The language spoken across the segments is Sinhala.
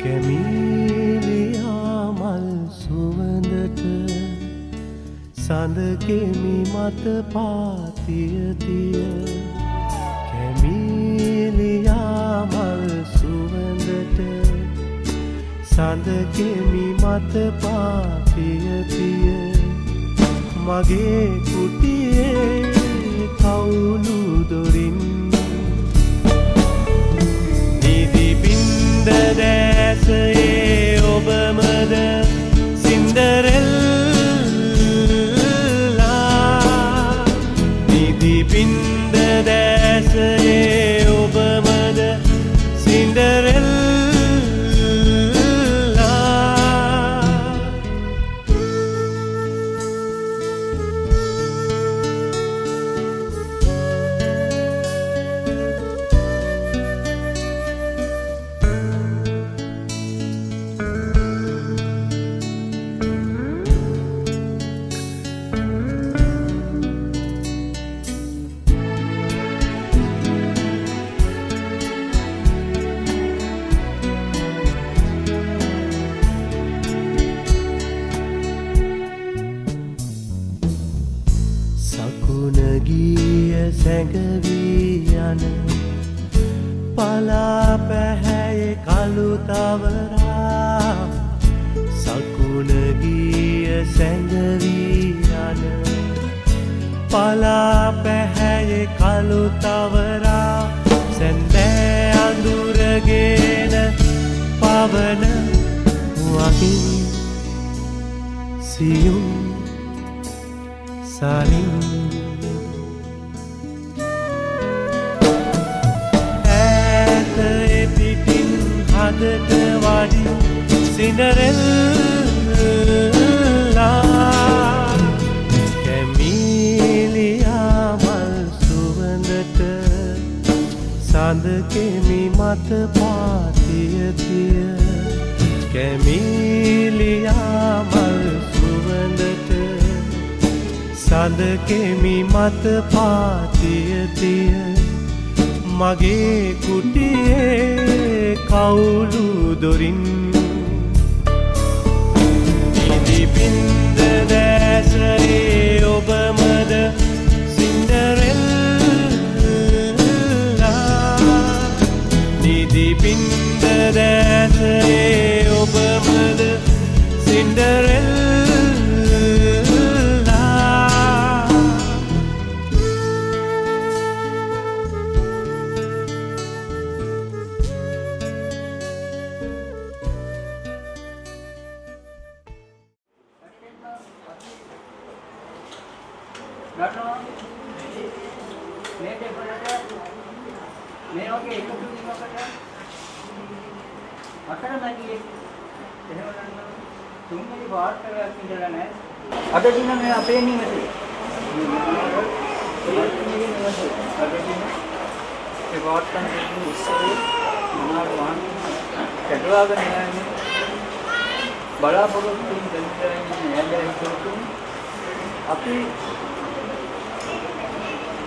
කැමීලියා මල් සුවඳට සඳකෙමි මත පාතියතිය කැමීලියා මල් සුවඳට සඳකෙමි මත පාතියතිය මගේ කුටියේ කවුළු දොරින් දැසේ ඔබමද සින්ඩරෙල්ලා නිදි පින්ද දැසේ ඔබමද සින්ඩරෙල්ලා සකුණගිය සැඟවී යන පලා පැහැයේ කළු තවරා සකුණගිය සැඟවී යන පලා පැහැයේ කළු තවරා සැන්දෑ අඳුරගෙන පවන වගේ සියුම් සලින් ඈත පිටින් හදට වඩි සින්ඩරෙල්ලා කැමීලියා මල් සුවඳට සඳකෙමි මත පාතියතිය කැමීලියා මල් සුවඳට සඳකෙමි මත පාතියතිය මගේ කුටියේ කවුළු දොරින් නිදි පින්ද දැසේ ඔබමද සින්ඩරෙල්ලා නිදි පින්ද දැසේ ඔබමද සින්ඩරෙල්ලා අද දින මේ අපේ නිවසේ ඒ වාර්තන දෙන්නේ ඉස්සරේ මොනවාද වහන්නේ කැටවාගෙන යන්නේ බලාපොරොත්තු වෙන දෙන්නේ නෑදෑ හිතුවතු අපි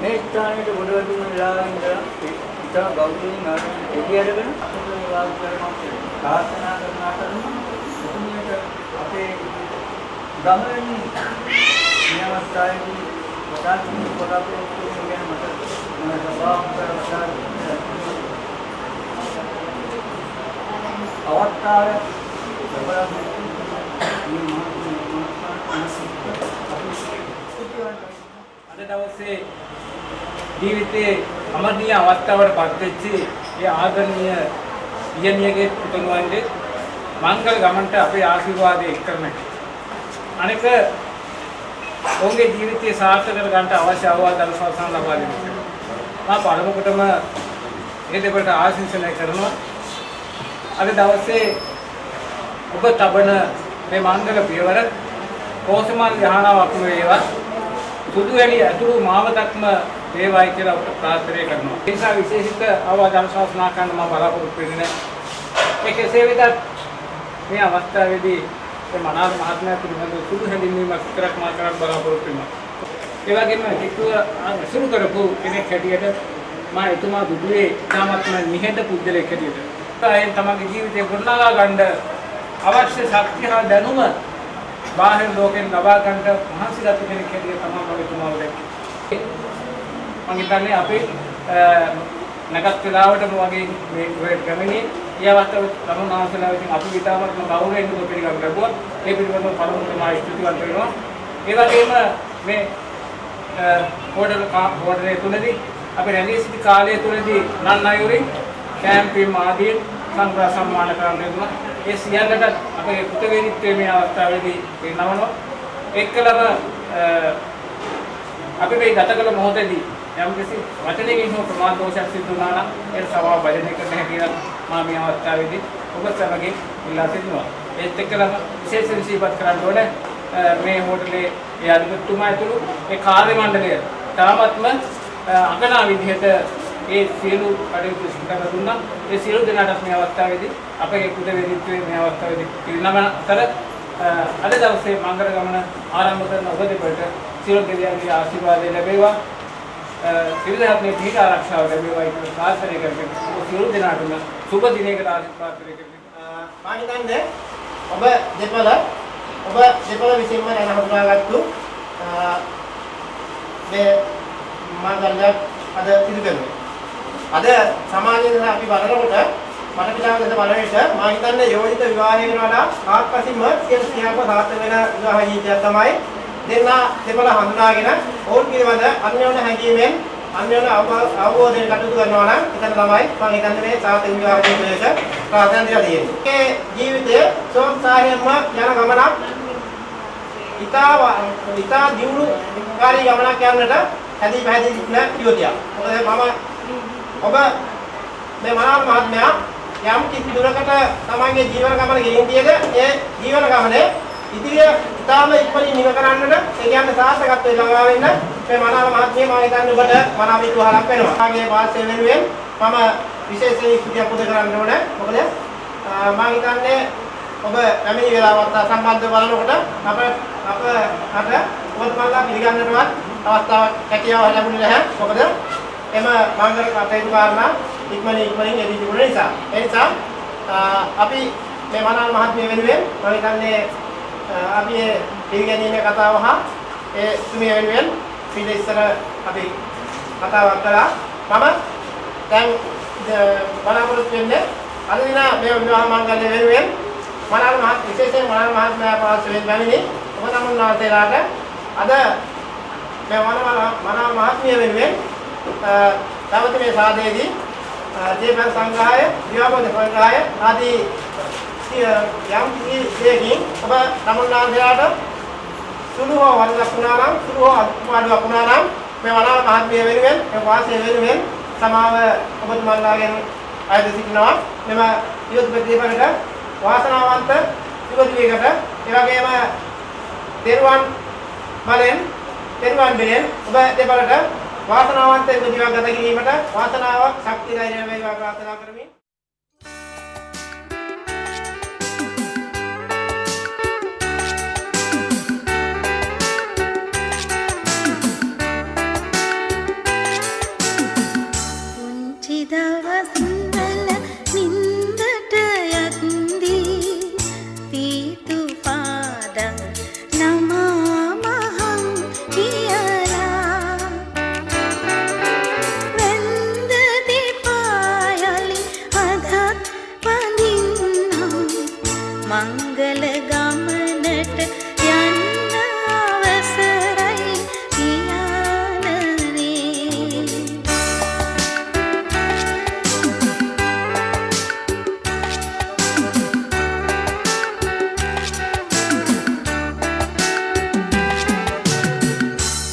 මේ ස්ථානයේ ගොඩවැදුණු වෙලාවෙ ඉඳලා ඉතා ගෞරවයෙන් ආරම්භ එළියටගෙන අපේ වාද කරනවා ප්‍රාර්ථනා කරනවා අපේ ගමෙන් නියමස්ථායේදී වඩාත්ම බලාපොරොත්තු වෙන මත සභාව කරවලා අවස්ථාවේ අද දවසේ ජීවිතයේ අමරණීය අවස්ථාවට පත් වෙච්ච ඒ ආදරණීය පියණියගේ පුතුණුවන්ගේ මංගල ගමන්ට අපේ ආශිර්වාදය එක් කරන්න. අනෙක ඔවුන්ගේ ජීවිතය සාර්ථක කර ගන්නට අවශ්‍ය අවවාද අනුශාසන ලබා දෙන්න. මා පළමුවටම මේ දෙපළට ආශිර්වාද කරනවා. අද දවසේ ඔබ තබන මේ මංගල පියවර කෝසමල් යහනාවක් වේවා. සුදු ඇලි ඇතුළු මාවතක්ම වේවායි කියලා ඔබට ප්‍රාර්ථනා කරනවා. ඒ නිසා විශේෂිත අවවාද අනුශාසනා කරන්න මම බලාපොරොත්තු වෙන්නේ නැහැ. ඒ කෙසේ වෙතත් මේ අවස්ථාවේදී මේ මනාල මහත්මයා පිළිබඳව සුදු හැඳින්වීමක් විතරක් මා කරන්න බලාපොරොත්තු වෙනවා. ඒ වගේම හිතුව අසුරු කරපු කෙනෙක් හැටියට මා එතුමා දුදුවේ ඉතාමත්ම නිහඬ පුද්ගලයෙක් හැටියට උත්සාහයෙන් තමගේ ජීවිතය ගොඩනගා ගන්න අවශ්‍ය ශක්තිය හා දැනුම බාහිර ලෝකෙන් ලබා ගන්නට මහන්සි ගත කෙනෙක් හැටියට තමයි මම එතුමාව දැක්කේ. මම හිතන්නේ අපි නැගත් වෙලාවටම වගේ මේ වේට් ගමනේ ඒ අවස්ථාවේ තමුන්වහන්සේලා විසින් අපි විතාමත්ම ගෞරවයෙන් පිළිගන්න ලැබුවා. ඒ පිළිබඳව පළමුවෙන්ම මා ස්තුතිවන්ත වෙනවා. ඒ වගේම මේ හෝටලේ තුලදී අපි රැඳී සිටි කාලය තුලදී නන් අයුරින් කැම්පින් ආදී සංග්‍රහ සම්මාන කරන්න ලැබුණා. ඒ සියල්ලට අපේ කෘතවේදීත්වයේ මේ අවස්ථාවේදී වෙනවනවා. එක්කලම අපි මේ ගත කළ මොහොතේදී යම්කිසි වචනයකින් හෝ ප්‍රමාද දෝෂයක් සිදු වුණා නම් ඒ සභාව බජනය කරන්න හැකියාව මා මේ අවස්ථාවේදී ඔබ සමගින් ඉල්ලා සිටිනවා. ඒත් එක්කලම විශේෂයෙන් සිහිපත් කරන්න ඕනේ මේ හෝටලේ ඒ අධිපතිතුමා ඇතුළු ඒ කාර්ය මණ්ඩලය තාමත්ම අගනා විදිහට ඒ සියලු කටයුතු සිදු දුන්නා. ඒ සියලු දෙනාට මේ අවස්ථාවේදී අපේ කෘතවේදීත්වයේ මේ අවස්ථාවේදී පිරිනමන අතර අද දවසේ මංගල ගමන ආරම්භ කරන ඔබ දෙපළට සියලු දෙවියන්ගේ ආශිර්වාදය ලැබේවා. සිවිලහත්නේ පිට ආරක්ෂාව ලැබේවා කියලා ප්‍රාර්ථනා කරමින් සියලු දෙනාටම සුබ දිනයකට ආශිර්වාද කරමින් මා හිතන්නේ ඔබ දෙපළ විසින්ම හඳුනාගත්තු මේ මාර්ගයක් අද සිදු කරනවා. අද සමාජයේ අපි බලනකොට මට පිටාව දෙස බලන විට මා හිතන්නේ යෝජිත විවාහයකට වඩා ආත්පසින්ම 100ක් සාර්ථක වෙන විවාහ ජීවිතයක් තමයි දෙන්නා දෙපළ හඳුනාගෙන ඕන් පිළිබඳ අන්‍යෝන්‍ය හැඟීමෙන් අන්‍යෝන්‍ය අවබෝධයෙන් කටයුතු කරනවා නම් එතන තමයි මම හිතන්නේ මේ සාර්ථක විවාහ ජීවිතයක ප්‍රාර්ථනා දීලා තියෙන්නේ. මේ ජීවිතයේ සෝත්සාහයෙන්ම යන ගමනක් ඉතා දියුණු කාර්ය ගමනක් යන්නට හැදී පැහැදී සිටින යුවතියක්. මොකද ඔබ මේ මනාව මහත්මයා යම් කිසි දුරකට තමන්ගේ ජීවන ගමන ගෙනින් තියද ඒ ජීවන ගමනේ ඉදිරිය ඉතාම ඉක්මනින් නිම කරන්නට ඒ කියන්නේ සාර්ථකත්වයට ළඟා වෙන්න මේ මනාව මහත්මිය මම හිතන්නේ ඔබට මනාව විතුහලක් වෙනවා. මාගේ වාසය වෙනුවෙන් මම විශේෂයෙන් ස්තුතියක් පුද කරන්න ඕනේ. මොකද මම හිතන්නේ ඔබ පැමිණි වෙලාවත් සම්බන්ධව බලනකොට අපට ඔබතුමාලා පිළිගන්නටවත් අවස්ථාවක් හැකියාවක් ලැබුණේ නැහැ. මොකද එම මංගල කටයුතු කාරණා ඉක්මනින් එදී තිබුණ නිසා. ඒ නිසා අපි මේ මනාව මහත්මිය වෙනුවෙන් මම හිතන්නේ අපි පිළිගැනීමේ කතාව හා ඒ තුමිය වෙනුවෙන් ඊට ඉස්සර අපි කතාවක් කළා. මම දැන් බලාපොරොත්තු වෙන්නේ අද දින මේ විවාහ මංගල්‍ය වෙනුවෙන් විශේෂයෙන් මනාව මහත්මයා පාර්ශවයෙන් පැමිණි ඔබ තමුන්වහන්සේලාට අද මේ මනාව මහත්මිය වෙනුවෙන් තවත මේ සාදයේදී දීපන් සංග්‍රහය, විවාහෝද සංග්‍රහය ආදී යම් කිසියකින් ඔබ තමුන්වහන්සේලාට සුළු හෝ වරදක් වුණා නම් සුළු හෝ අඩුවක් වුණා නම් මේ මනාව මහත්මිය වෙනුවෙන් මේ වාසය වෙනුවෙන් සමාව ඔබතුමාලාගෙන් අයද සිටිනවා. මෙම යොත් ප්‍රතිපලට වාසනාවන්ත යුවතියකට ඒ වගේම දේරුවන් බිලෙන් ඔබ දෙපළට වාසනාවන්ත ජීවිතයක් ගත කිරීමට වාසනාවක් ශක්තිය ධෛර්යය වේවා ප්‍රාර්ථනා කරමි. මංගල ගමනට යන්න අවසරයි පියාණනේ.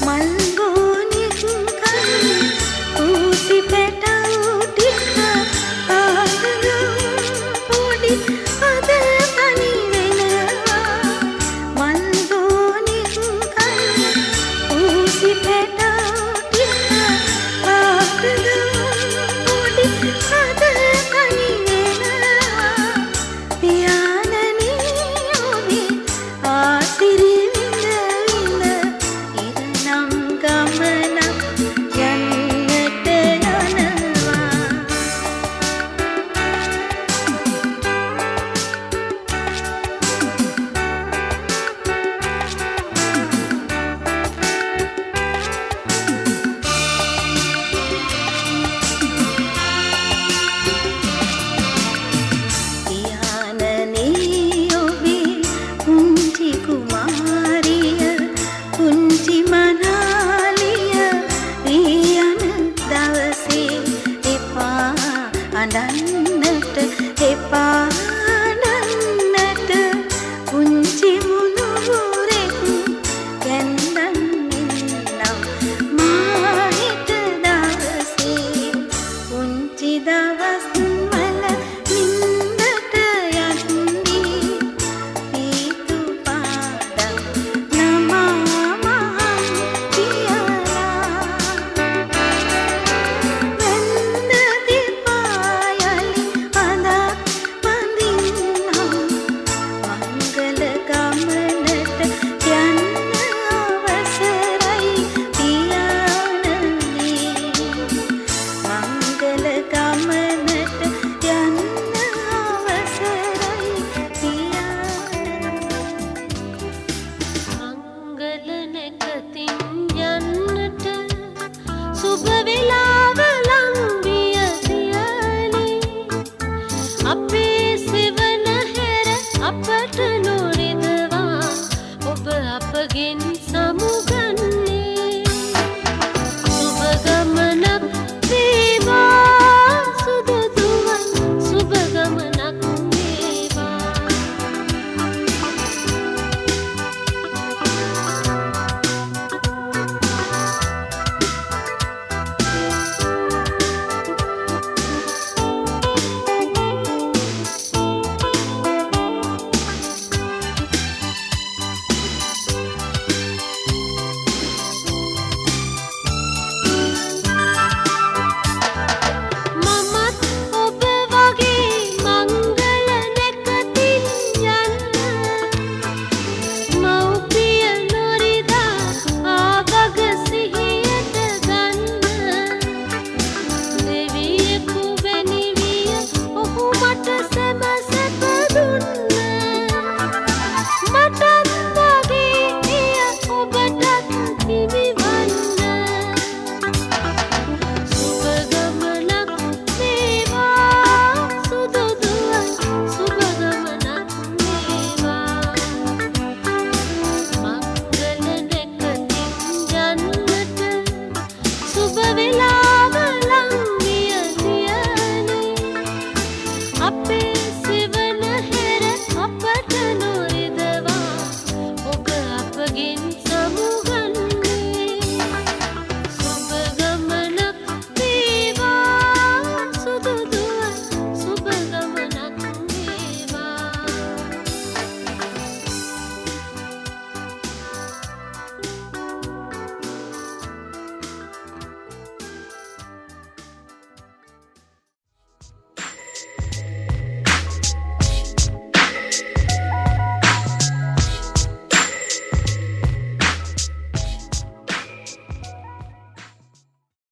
මල්ගෝනික් කන් ඌසි පැටවු ටික ආදගම් පොඩි අද අපට නොරිදවා ඔබ අපගෙන්